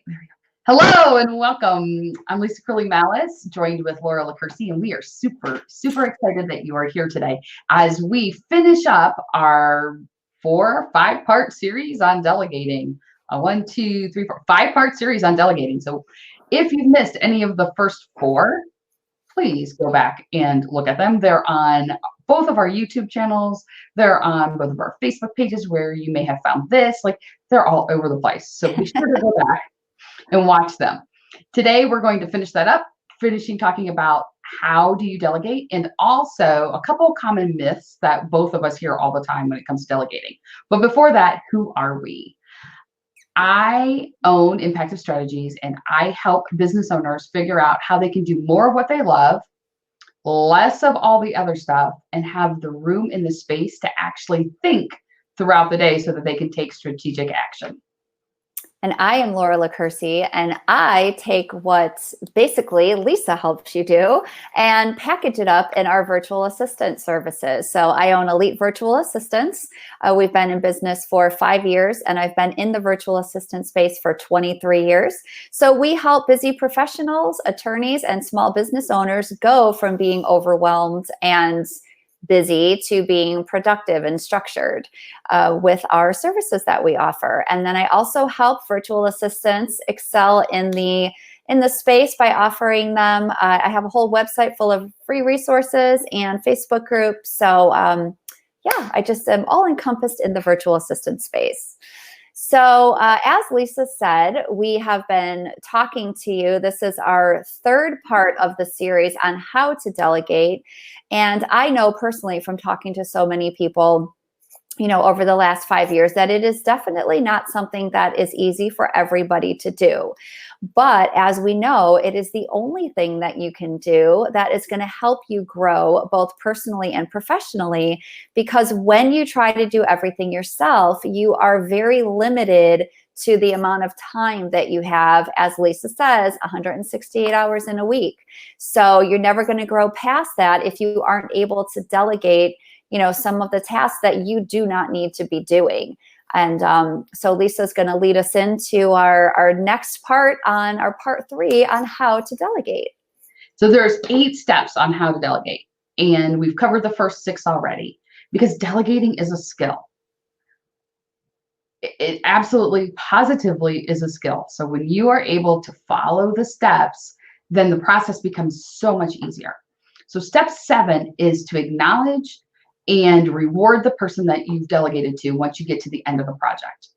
There we go. Hello and welcome. I'm Lisa Curley Malice, joined with Laura LaCursi, and we are super excited that you are here today as we finish up our 5-part series on delegating. One, two, three, four, 5-part series on delegating. So if you've missed any of the first 4, please go back and look at them. They're on both of our YouTube channels. They're on both of our Facebook pages where you may have found this. Like, they're all over the place. So be sure to go back and watch them. Today, we're going to finish that up, talking about how do you delegate, and also a couple of common myths that both of us hear all the time when it comes to delegating. But before that, who are we? I own Impactive Strategies, and I help business owners figure out how they can do more of what they love, less of all the other stuff, and have the room in the space to actually think throughout the day so that they can take strategic action. And I am Laura LaCursi, and I take what basically Lisa helps you do and package it up in our virtual assistant services. So I own Elite Virtual Assistants. We've been in business for 5 years, and I've been in the virtual assistant space for 23 years. So we help busy professionals, attorneys, and small business owners go from being overwhelmed and busy to being productive and structured with our services that we offer. And then I also help virtual assistants excel in the space by offering them. I have a whole website full of free resources and Facebook groups. So yeah, I just am all encompassed in the virtual assistant space. So as Lisa said, we have been talking to you. This is our 3rd part of the series on how to delegate. And I know personally from talking to so many people, over the last 5 years, that it is definitely not something that is easy for everybody to do. But as we know, it is the only thing that you can do that is going to help you grow both personally and professionally, because when you try to do everything yourself, you are very limited to the amount of time that you have, as Lisa says, 168 hours in a week. So you're never going to grow past that if you aren't able to delegate some of the tasks that you do not need to be doing. And so Lisa's going to lead us into our next part, on our part 3 on how to delegate. So there's 8 steps on how to delegate, and we've covered the first 6 already, because delegating is a skill. It absolutely, positively is a skill. So when you are able to follow the steps, then the process becomes so much easier. So step 7 is to acknowledge and reward the person that you've delegated to once you get to the end of the project.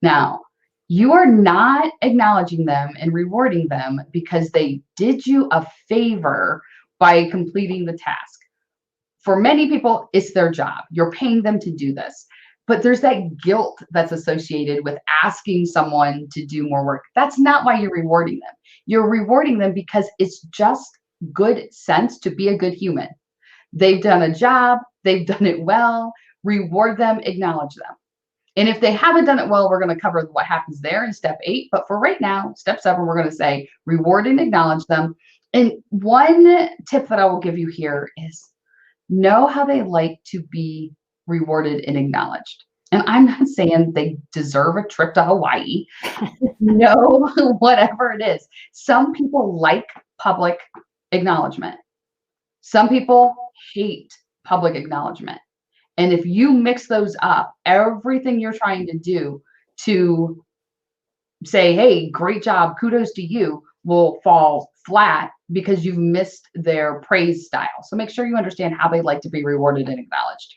Now, you are not acknowledging them and rewarding them because they did you a favor by completing the task. For many people, it's their job. You're paying them to do this. But there's that guilt that's associated with asking someone to do more work. That's not why you're rewarding them. You're rewarding them because it's just good sense to be a good human. They've done a job, they've done it well, reward them, acknowledge them. And if they haven't done it well, we're going to cover what happens there in step 8. But for right now, step 7, we're going to say reward and acknowledge them. And one tip that I will give you here is know how they like to be rewarded and acknowledged. And I'm not saying they deserve a trip to Hawaii. No, whatever it is. Some people like public acknowledgement. Some people hate public acknowledgement. And if you mix those up, everything you're trying to do to say, hey, great job, kudos to you, will fall flat because you've missed their praise style. So make sure you understand how they like to be rewarded and acknowledged.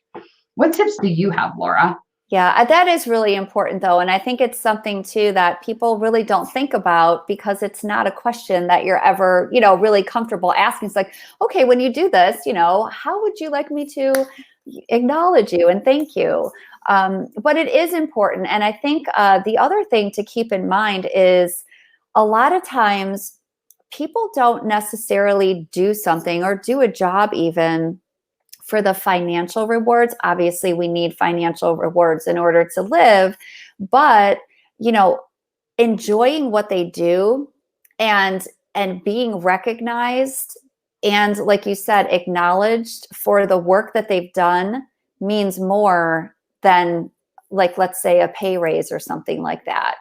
What tips do you have, Laura? Yeah, that is really important, though. And I think it's something, too, that people really don't think about, because it's not a question that you're ever, really comfortable asking. It's like, okay, when you do this, how would you like me to acknowledge you and thank you? But it is important. And I think the other thing to keep in mind is a lot of times people don't necessarily do something or do a job even for the financial rewards. Obviously, we need financial rewards in order to live, but enjoying what they do and being recognized and, like you said, acknowledged for the work that they've done means more than, like, let's say, a pay raise or something like that.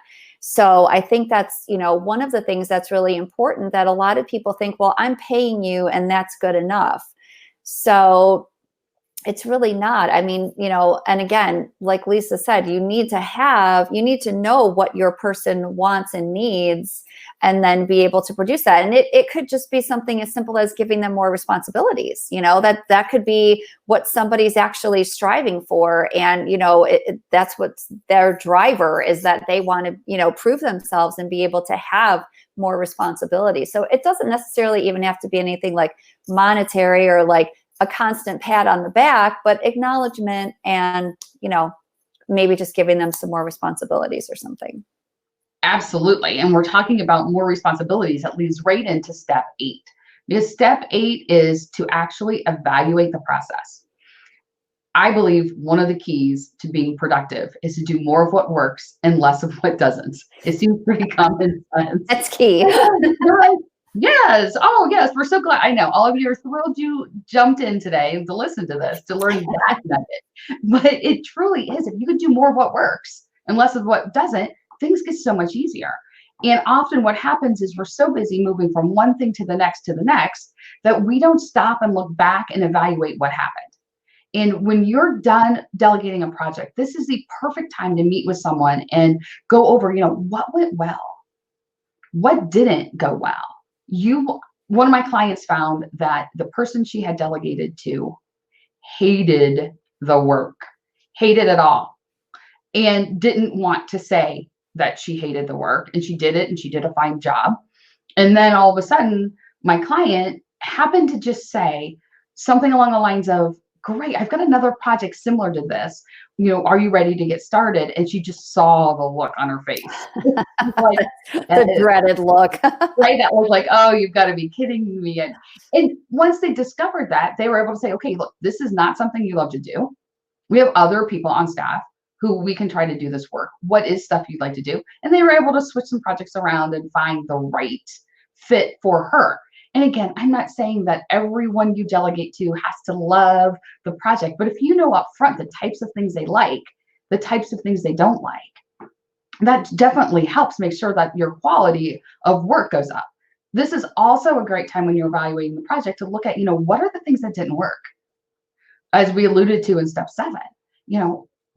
So I think that's, one of the things that's really important, that a lot of people think, well, I'm paying you and that's good enough. So it's really not. I mean, and again, like Lisa said, you need to know what your person wants and needs, and then be able to produce that. And it could just be something as simple as giving them more responsibilities, that could be what somebody's actually striving for. And, that's what's their driver, is that they want to, prove themselves and be able to have more responsibility. So it doesn't necessarily even have to be anything like monetary or like a constant pat on the back, but acknowledgement and, maybe just giving them some more responsibilities or something. Absolutely. And we're talking about more responsibilities. That leads right into step 8. Because step 8 is to actually evaluate the process. I believe one of the keys to being productive is to do more of what works and less of what doesn't. It seems pretty common sense. That's key. Yes. Oh, yes. We're so glad. I know all of you are thrilled you jumped in today to listen to this, to learn that nugget. But it truly is. If you could do more of what works and less of what doesn't, things get so much easier. And often what happens is we're so busy moving from one thing to the next that we don't stop and look back and evaluate what happened. And when you're done delegating a project, this is the perfect time to meet with someone and go over, what went well, what didn't go well. One of my clients found that the person she had delegated to hated the work, hated it all, and didn't want to say that she hated the work, and she did it, and she did a fine job. And then all of a sudden, my client happened to just say something along the lines of, great, I've got another project similar to this. Are you ready to get started? And she just saw the look on her face. Like, the dreaded look. Right? That was like, oh, you've got to be kidding me. And once they discovered that, they were able to say, okay, look, this is not something you love to do. We have other people on staff who we can try to do this work. What is stuff you'd like to do? And they were able to switch some projects around and find the right fit for her. And again, I'm not saying that everyone you delegate to has to love the project, but if you know up front the types of things they like, the types of things they don't like, that definitely helps make sure that your quality of work goes up. This is also a great time when you're evaluating the project to look at, what are the things that didn't work? As we alluded to in step 7,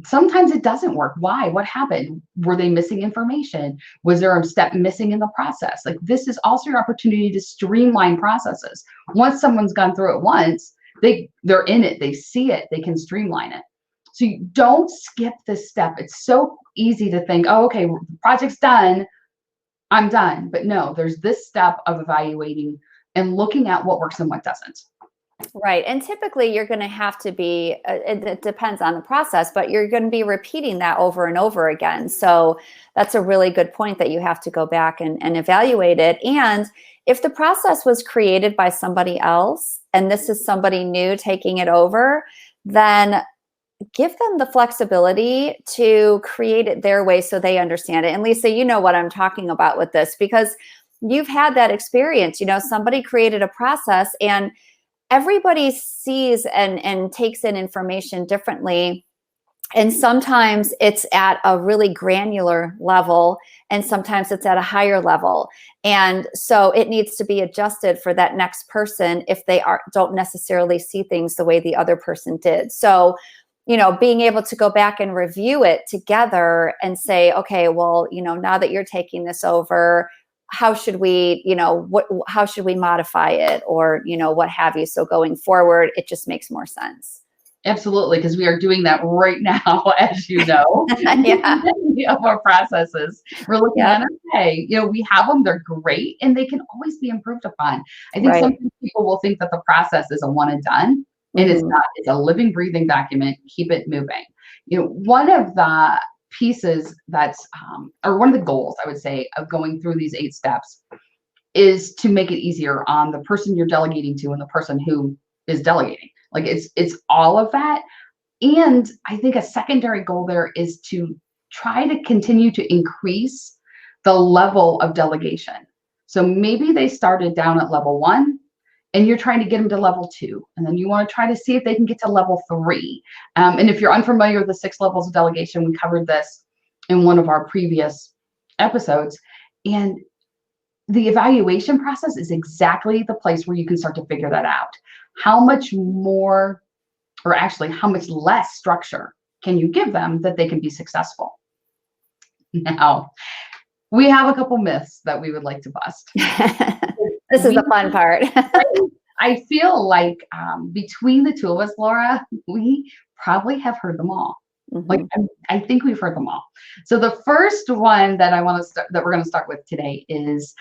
sometimes it doesn't work. Why? What happened? Were they missing information? Was there a step missing in the process? Like, this is also your opportunity to streamline processes. Once someone's gone through it once, they're in it, they see it, they can streamline it. So you don't skip this step. It's so easy to think, oh, okay, the project's done, I'm done. But no, there's this step of evaluating and looking at what works and what doesn't. Right. And typically you're going to have to be, it depends on the process, but you're going to be repeating that over and over again. So that's a really good point, that you have to go back and evaluate it. And if the process was created by somebody else and this is somebody new taking it over, then give them the flexibility to create it their way so they understand it. And Lisa, you know what I'm talking about with this, because you've had that experience. Somebody created a process and everybody sees and takes in information differently. And sometimes it's at a really granular level, and sometimes it's at a higher level. And so it needs to be adjusted for that next person if they don't necessarily see things the way the other person did. So, being able to go back and review it together and say, okay, well, now that you're taking this over, how should we, how should we modify it, or, what have you? So going forward, it just makes more sense. Absolutely, because we are doing that right now, as you know. Yeah. Of our processes. We're looking at, okay, we have them, they're great, and they can always be improved upon. I think sometimes people will think that the process is a one and done, and it's not. It's a living, breathing document. Keep it moving. One of the pieces that's, or one of the goals, I would say, of going through these 8 steps is to make it easier on the person you're delegating to and the person who is delegating. Like, it's all of that. And I think a secondary goal there is to try to continue to increase the level of delegation. So maybe they started down at level 1 and you're trying to get them to level 2. And then you want to try to see if they can get to level 3. And if you're unfamiliar with the 6 levels of delegation, we covered this in one of our previous episodes. And the evaluation process is exactly the place where you can start to figure that out. How much more, or actually how much less structure can you give them that they can be successful? Now, we have a couple myths that we would like to bust. This is the fun part. I feel like between the two of us, Laura, we probably have heard them all. Mm-hmm. Like I think we've heard them all. So the first one that I want to start, that we're going to start with today, is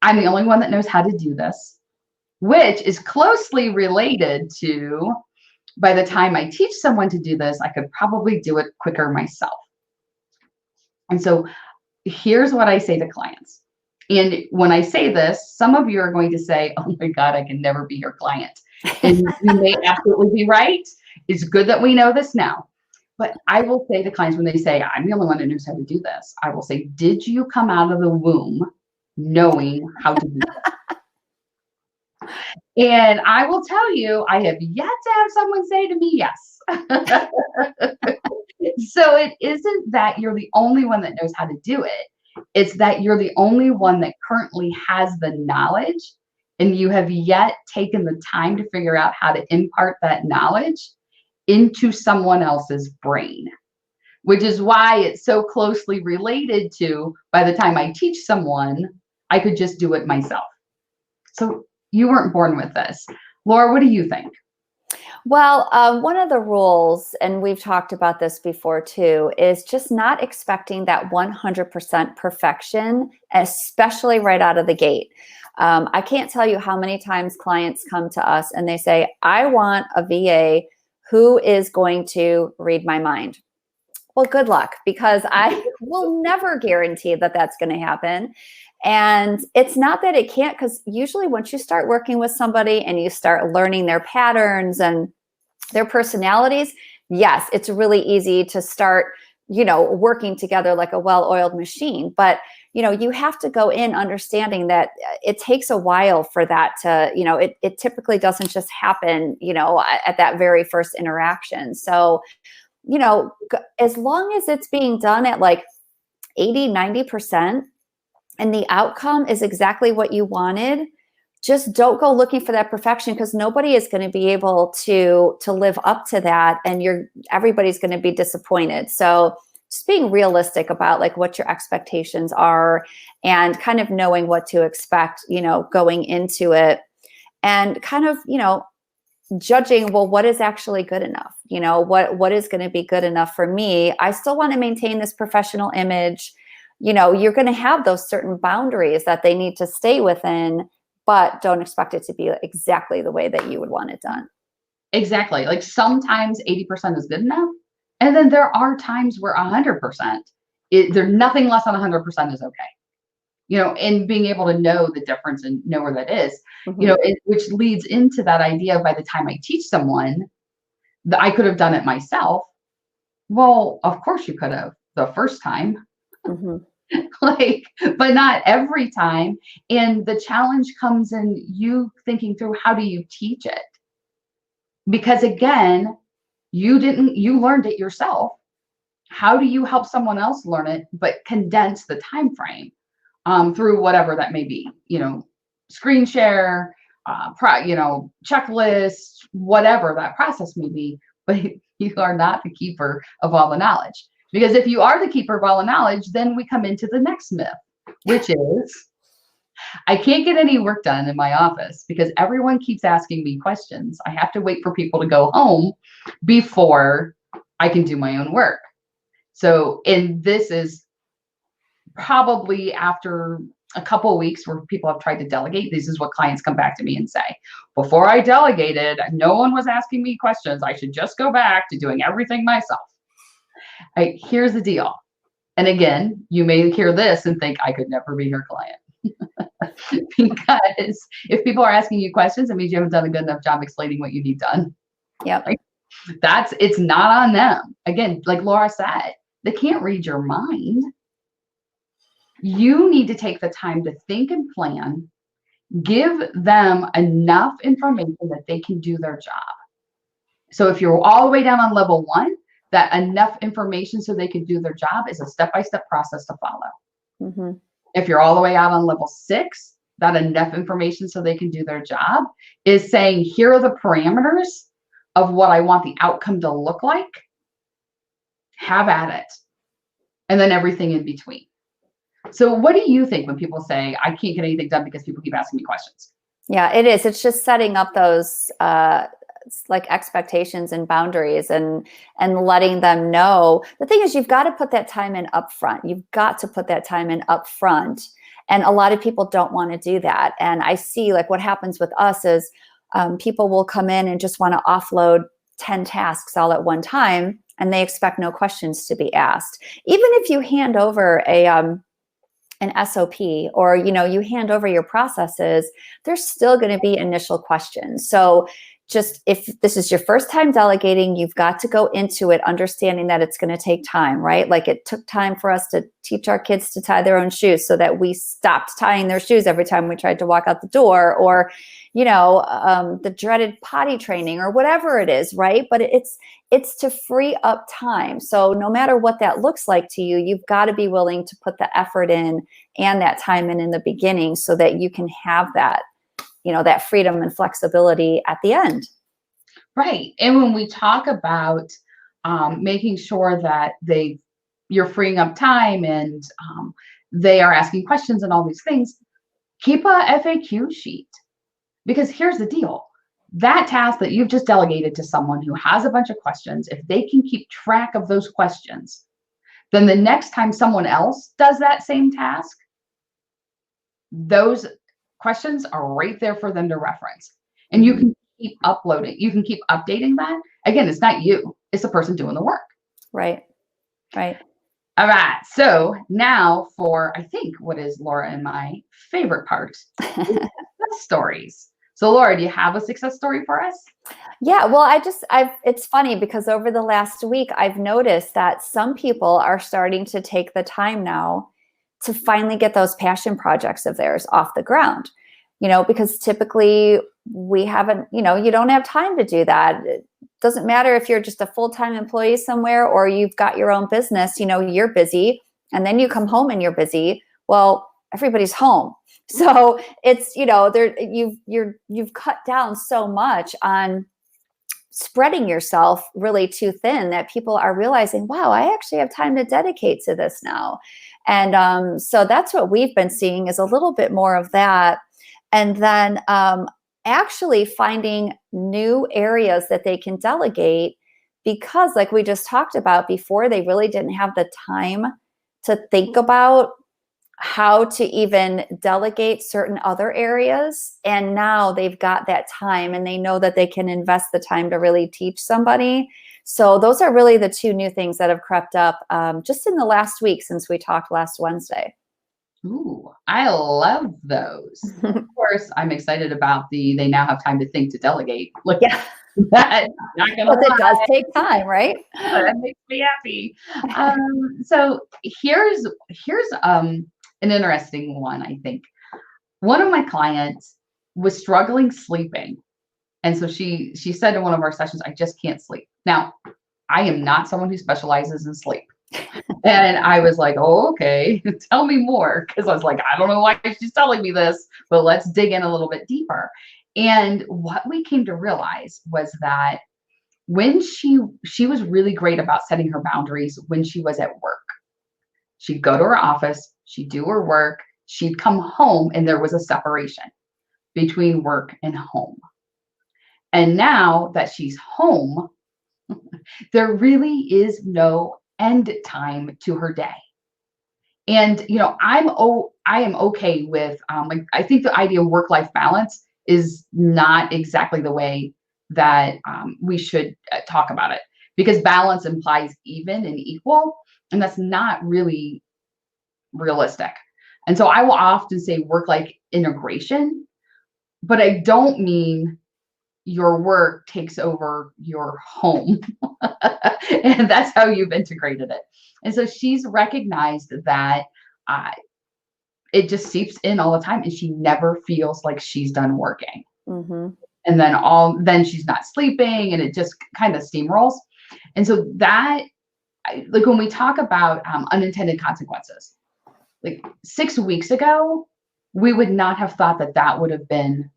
I'm the only one that knows how to do this, which is closely related to, by the time I teach someone to do this, I could probably do it quicker myself. And so here's what I say to clients. And when I say this, some of you are going to say, oh my God, I can never be your client. And you may absolutely be right. It's good that we know this now. But I will say to clients when they say, I'm the only one that knows how to do this, I will say, did you come out of the womb knowing how to do this? And I will tell you, I have yet to have someone say to me, yes. So it isn't that you're the only one that knows how to do it. It's that you're the only one that currently has the knowledge, and you have yet taken the time to figure out how to impart that knowledge into someone else's brain, which is why it's so closely related to, by the time I teach someone, I could just do it myself. So you weren't born with this. Laura, what do you think? Well, one of the rules, and we've talked about this before too, is just not expecting that 100% perfection, especially right out of the gate. I can't tell you how many times clients come to us and they say, I want a VA who is going to read my mind. Well, good luck, because I will never guarantee that that's going to happen. And it's not that it can't, because usually once you start working with somebody and you start learning their patterns and their personalities, yes, it's really easy to start, working together like a well-oiled machine. But, you have to go in understanding that it takes a while for that to, it typically doesn't just happen, at that very first interaction. So, as long as it's being done at like 80, 90%, and the outcome is exactly what you wanted, just don't go looking for that perfection, because nobody is going to be able to live up to that, and everybody's going to be disappointed. So just being realistic about like what your expectations are, and kind of knowing what to expect, going into it, and kind of, judging, well, what is actually good enough? What is going to be good enough for me? I still want to maintain this professional image. You're going to have those certain boundaries that they need to stay within, but don't expect it to be exactly the way that you would want it done. Exactly. Like sometimes 80% is good enough. And then there are times where 100%, there's nothing less than 100% is okay. And being able to know the difference and know where that is, Mm-hmm. which leads into that idea, by the time I teach someone, that I could have done it myself. Well, of course you could have the first time. Mm-hmm. But not every time. And the challenge comes in you thinking through, how do you teach it? Because again, you learned it yourself. How do you help someone else learn it, but condense the time frame through whatever that may be, screen share, checklist, whatever that process may be. But you are not the keeper of all the knowledge. Because if you are the keeper of all the knowledge, then we come into the next myth, which is, I can't get any work done in my office because everyone keeps asking me questions. I have to wait for people to go home before I can do my own work. So, and this is probably after a couple of weeks where people have tried to delegate. This is what clients come back to me and say, before I delegated, no one was asking me questions. I should just go back to doing everything myself. Here's the deal. And again, you may hear this and think, I could never be your client. Because if people are asking you questions, it means you haven't done a good enough job explaining what you need done. Yep. It's not on them. Again, like Laura said, they can't read your mind. You need to take the time to think and plan, give them enough information that they can do their job. So if you're all the way down on level 1, that enough information so they can do their job is a step-by-step process to follow. Mm-hmm. If you're all the way out on level 6, that enough information so they can do their job is saying, here are the parameters of what I want the outcome to look like. Have at it. And then everything in between. So what do you think when people say, I can't get anything done because people keep asking me questions? Yeah, it is. It's just setting up those like expectations and boundaries and letting them know. The thing is, you've got to put that time in up front. You've got to put that time in up front. And a lot of people don't want to do that. And I see like what happens with us is people will come in and just want to offload 10 tasks all at one time, and they expect no questions to be asked. Even if you hand over an SOP, or you hand over your processes, there's still going to be initial questions. So just if this is your first time delegating, you've got to go into it understanding that it's going to take time, right? Like it took time for us to teach our kids to tie their own shoes so that we stopped tying their shoes every time we tried to walk out the door, or the dreaded potty training or whatever it is, right? But it's to free up time. So no matter what that looks like to you, you've got to be willing to put the effort in and that time in the beginning so that you can have that, that freedom and flexibility at the end. Right. And when we talk about making sure that you're freeing up time and they are asking questions and all these things, keep a FAQ sheet. Because here's the deal. That task that you've just delegated to someone who has a bunch of questions, if they can keep track of those questions, then the next time someone else does that same task, those questions are right there for them to reference. And you can keep uploading. You can keep updating that. Again, it's not you. It's the person doing the work. Right. Right. All right. So now for, I think, what is Laura and my favorite part, success stories. So Laura, do you have a success story for us? Yeah, well, it's funny because over the last week, I've noticed that some people are starting to take the time now to finally get those passion projects of theirs off the ground, because typically we haven't, you don't have time to do that. It doesn't matter if you're just a full-time employee somewhere or you've got your own business, you're busy and then you come home and you're busy. Well, everybody's home. So it's, you've cut down so much on spreading yourself really too thin that people are realizing, wow, I actually have time to dedicate to this now. And so that's what we've been seeing is a little bit more of that. And then actually finding new areas that they can delegate, because like we just talked about before, they really didn't have the time to think about how to even delegate certain other areas. And now they've got that time and they know that they can invest the time to really teach somebody. So those are really the two new things that have crept up just in the last week since we talked last Wednesday. Ooh, I love those. Of course, I'm excited about they now have time to think to delegate. Like, yeah. That, not gonna but it does take time, right? That makes me happy. So here's an interesting one, I think. One of my clients was struggling sleeping. And so she said in one of our sessions, I just can't sleep. Now, I am not someone who specializes in sleep. And I was like, oh, okay, tell me more. Because I was like, I don't know why she's telling me this, but let's dig in a little bit deeper. And what we came to realize was that when she was really great about setting her boundaries when she was at work. She'd go to her office, she'd do her work, she'd come home, and there was a separation between work and home. And now that she's home, there really is no end time to her day. And I am okay with like, I think the idea of work-life balance is not exactly the way that we should talk about it, because balance implies even and equal, and that's not really realistic. And so I will often say work-life integration, but I don't mean your work takes over your home. And that's how you've integrated it. And so she's recognized that it just seeps in all the time, and she never feels like she's done working. Mm-hmm. And then she's not sleeping, and it just kind of steamrolls. And so that, like when we talk about unintended consequences, like 6 weeks ago, we would not have thought that that would have been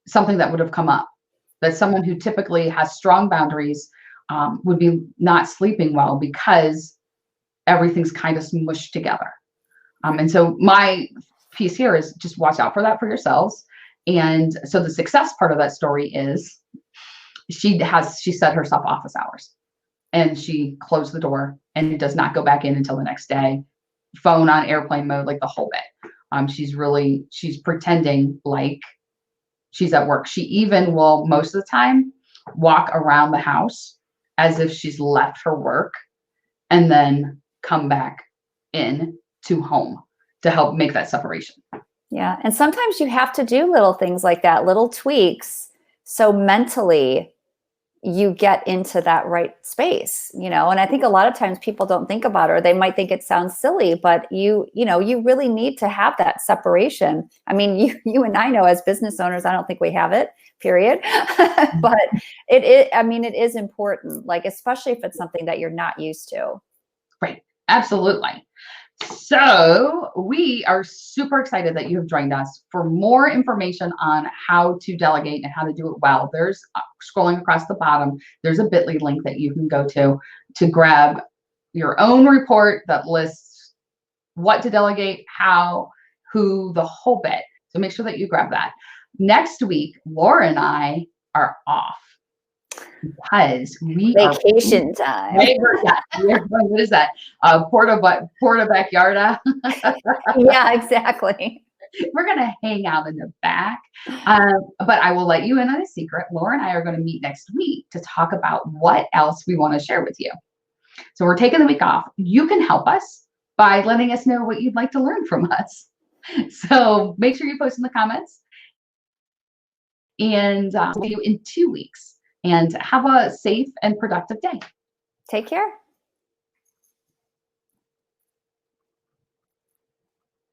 something that would have come up. That someone who typically has strong boundaries would be not sleeping well because everything's kind of smushed together. And so my piece here is just watch out for that for yourselves. And so the success part of that story is she set herself office hours and she closed the door and does not go back in until the next day. Phone on airplane mode, like the whole bit. She's pretending like she's at work. She even will most of the time walk around the house as if she's left her work and then come back in to home to help make that separation. Yeah. And sometimes you have to do little things like that, little tweaks. So mentally you get into that right space, and I think a lot of times people don't think about it, or they might think it sounds silly, but you really need to have that separation. I mean, you and I know as business owners, I don't think we have it, period. But it is important, like, especially if it's something that you're not used to. Right. Absolutely. So we are super excited that you have joined us. For more information on how to delegate and how to do it well, there's scrolling across the bottom, there's a bit.ly link that you can go to grab your own report that lists what to delegate, how, who, the whole bit. So make sure that you grab that. Next week, Laura and I are off because we vacation time. What is that? Porta Backyarda. Yeah, exactly. We're going to hang out in the back. But I will let you in on a secret. Laura and I are going to meet next week to talk about what else we want to share with you. So we're taking the week off. You can help us by letting us know what you'd like to learn from us. So make sure you post in the comments. And see you in 2 weeks. And have a safe and productive day. Take care.